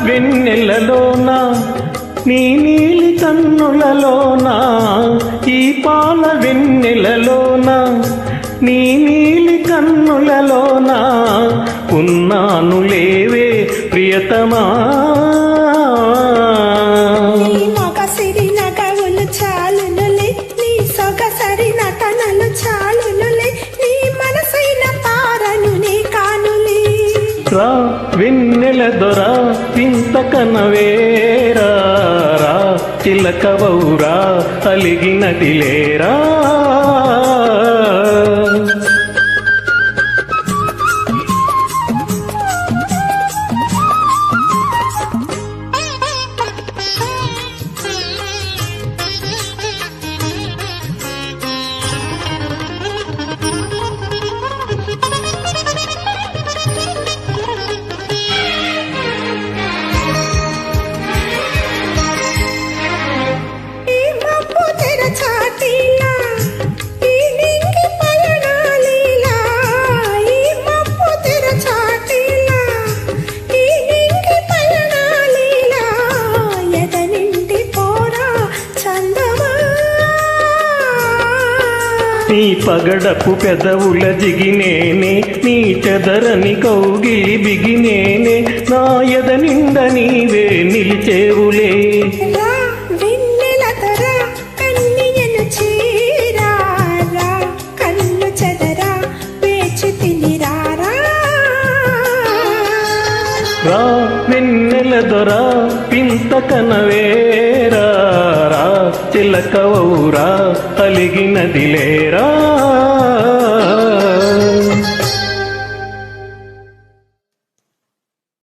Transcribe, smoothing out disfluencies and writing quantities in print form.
వెన్నెలలోన నీ నీలి కన్నులలోన ఈ పాల వెన్నెలలోన నీ నీలి కన్నులలోన ఉన్నాను లేవే ప్రియతమా. రా వెన్నెల దొర వింత కనవేరా రా చిలకవౌరా అలిగినదిలేరా. నీ పగడపు పెదవుల జిగినేనే నీ చెదరని కౌగిలి బిగినేనే నా ఎద నిండ నీవే నిలిచేవులే. రా వెన్నెల దొర పింత కనవేరా రా చిలకవౌరా అలిగినదిలేరా.